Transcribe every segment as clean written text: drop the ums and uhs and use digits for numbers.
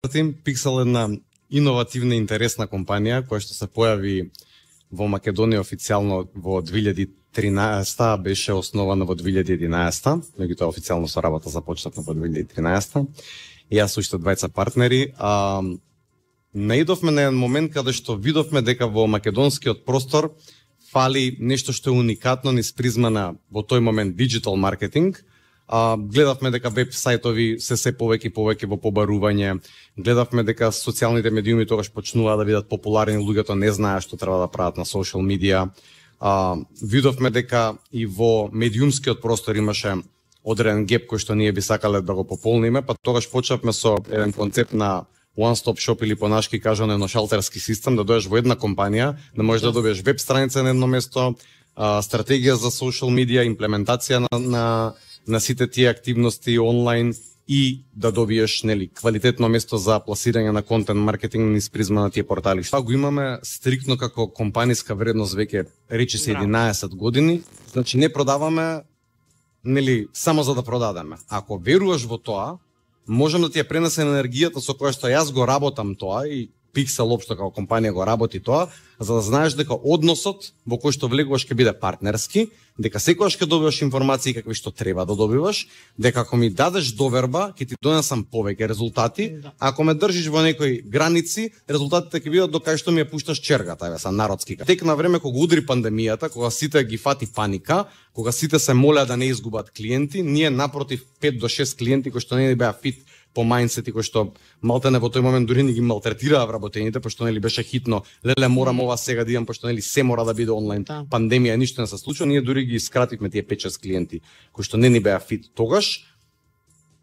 Pixel е една иновативна и интересна компанија која што се појави во Македонија официјално во 2013, беше основана во 2011, меѓутоа официјално со работа започнавме во 2013. И јас уште двајца партнери. Наидовме на еден момент каде што видовме дека во македонскиот простор фали нешто што е уникатно низ призма на во тој момент диджитал маркетинг. Гледавме дека веб сајтови се повеќе и повеќе во побарување. Гледавме дека социјалните медиуми тогаш почнуваа да бидат популарни, луѓето не знаеа што треба да прават на социјал медија. Видовме дека и во медиумскиот простор имаше одреден геп кој што ние би сакале да го пополниме, па тогаш почнавме со еден концепт на one stop shop или понашки кажано едно шалтерски систем, да дојдеш во една компанија, да можеш да добиеш веб страница на едно место, стратегија за социјал медија, имплементација на сите тие активности онлайн и да добиеш квалитетно место за пласирање на контент маркетинг низ призма на тие портали. Тоа го имаме стриктно како компаниска вредност веќе речи се 11 години. Значи не продаваме само за да продадеме. Ако веруваш во тоа, можам да ти ја пренесем енергијата со која што јас го работам тоа и Pixel општо како компанија го работи тоа, за да знаеш дека односот во кој што влегуваш ќе биде партнерски, дека секогаш ќе добиваш информации какви што треба да добиваш, дека ако ми дадеш доверба, ќе ти донесам повеќе резултати, ако ме држиш во некои граници, резултатите ќе бидат до кај што ми ја пушташ чергата, са народски. Тек на време кога удри пандемијата, кога сите ги фати паника, кога сите се молеа да не изгубат клиенти, ние напротив 5 до 6 клиенти кои што не беа фит по мајндсети кој што малтене во тој момент дури не ги малтретираа вработените, пошто беше хитно, леле морам ова сега да идам, пошто се мора да биде онлайн. Пандемија ништо не се случи, ние дури ги скративме тие 5-6 клиенти кои што не ни беа фит тогаш.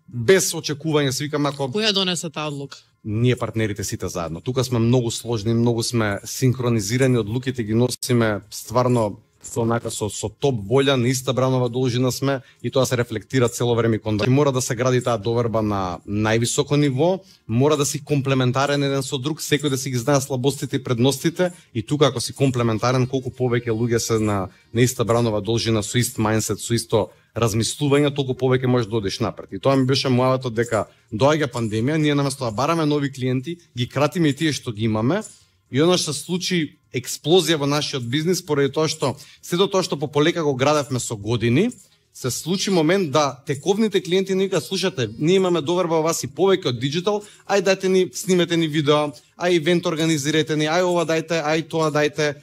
Без очекување се викам ако која донесе таа одлука? Ние партнерите сите заедно. Тука сме многу сложни, многу сме синхронизирани, одлуките ги носиме стварно со топ волја, на иста бранова должина сме и тоа се рефлектира цело време кон друг. Мора да се гради таа доверба на највисоко ниво, мора да си комплементарен еден со друг, секој да си ги знае слабостите и предностите и тука ако си комплементарен, колку повеќе луѓе се на иста бранова должина, со ист мајндсет, со исто размислување, толку повеќе можеш да одиш напред. И тоа ми беше муавето дека доаѓа пандемија, ние наместо да бараме нови клиенти, ги кратиме и тие што ги имаме. И она што се случи експлозија во нашиот бизнис поради тоа што сето тоа што пополека го градевме со години, се случи момент да тековните клиенти ни кажат слушате, ние имаме доверба во вас и повеќе од диджитал, ај дайте ни снимете ни видео, ај ивент организирате ни, ај ова дајте, ај тоа дајте,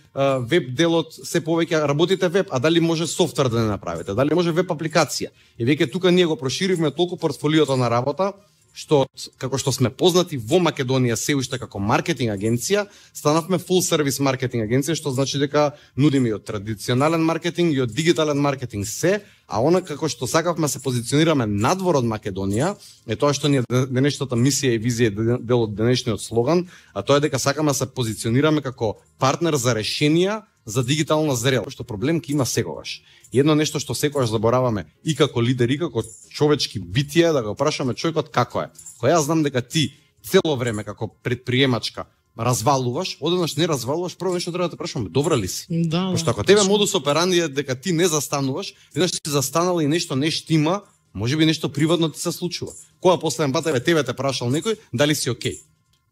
веб делот се повеќе работите веб, а дали може софтвер да не направите, дали може веб апликација. И веќе тука ние го проширивме толку портфолиото на работа што како што сме познати во Македонија се уште како маркетинг агенција, станавме full service маркетинг агенција, што значи дека нудиме и од традиционален маркетинг и од дигитален маркетинг се, а она како што сакавме се позиционираме надвор од Македонија, е тоа што ни е денешната мисија и визија дел од денешниот слоган, а тоа е дека сакаме се позиционираме како партнер за решенија за дигитална зрелост, што проблем ќе има секогаш. И едно нешто што секогаш забораваме и како лидер и како човечки битие, да го прашаме човекот како е. Кога јас знам дека ти цело време како предприемачка развалуваш, одеднаш не развалуваш, прво нешто треба да те прашаме, добра ли си? Пошто ако тебе модус операнди е дека ти не застануваш, еднаш си застанала и нешто не штима, можеби нешто приватно ти се случува. Кога последен пат тебе те прашал некој, дали си окей?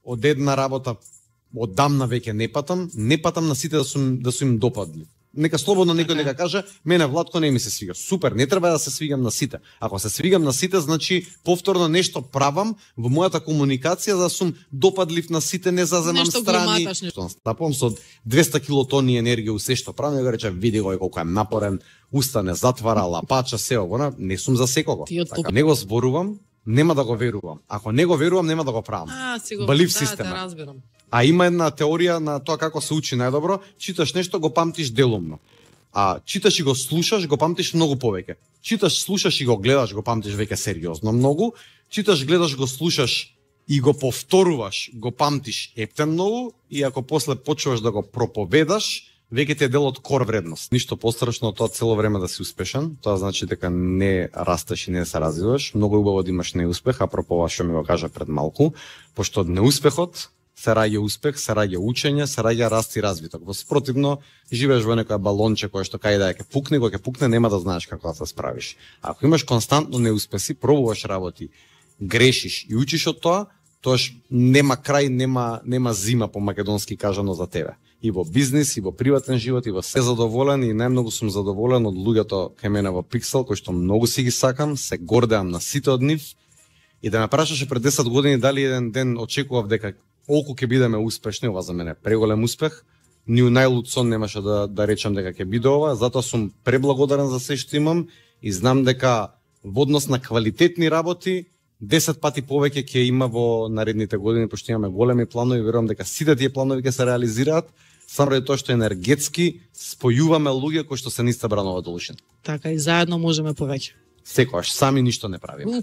Од една работа оддамна веќе не патам на сите да сум им допадли. Нека слободно некој нека каже, мене Владко не ми се свига. Супер, не треба да се свигам на сите. Ако се свигам на сите, значи повторно нешто правам во мојата комуникација да сум допадлив на сите, не заземам страни. Што настапувам со 200 килотони енергија се што правам, ја го рече види го колку е напорен, уста не затвара, лапача се ова, не сум за секого. Така, не го зборувам, нема да го верувам. Ако не го верувам, нема да го правам. Балив система. А има една теорија на тоа како се учи најдобро, читаш нешто, го памтиш делумно. А читаш и го слушаш, го памтиш многу повеќе. Читаш, слушаш и го гледаш, го памтиш веќе сериозно многу. Читаш, гледаш, го слушаш и го повторуваш, го памтиш ептен многу. И ако после почуваш да го проповедаш, веќе ти е дел од кор вредност. Ништо пострашно од тоа цело време да си успешен. Тоа значи дека не растеш и не се развиваш. Многу убаво да имаш неуспех, апропо ова што ми го кажа пред малку, пошто неуспехот се раѓа успех, се раѓа учење, се раѓа раст и развиток. Во спротивно, живееш во некоја балонче кое што кај да ќе пукне, кога ќе пукне нема да знаеш како да се справиш. Ако имаш константно неуспеси, пробуваш работи, грешиш и учиш од тоа, тоаш нема крај, нема зима по македонски кажано за тебе. И во бизнис, и во приватен живот, и во се задоволен, и најмногу сум задоволен од луѓето кај мене во Pixel, кои што многу си ги сакам, се гордеам на сите од нив. И да ме прашаше пред 10 години дали еден ден очекував дека колку ќе бидеме успешни, ова за мене преголем успех, ни у најлуд сон немаше да речам дека ќе биде ова, затоа сум преблагодарен за се што имам и знам дека во однос на квалитетни работи 10 пати повеќе ќе има во наредните години, пошто имаме големи планови, верувам дека сите тие планови ќе се реализираат, само ради тоа што енергетски спојуваме луѓе кои што се ниста бранова должина. Така и заедно можеме повеќе. Секогаш сами ништо не правиме.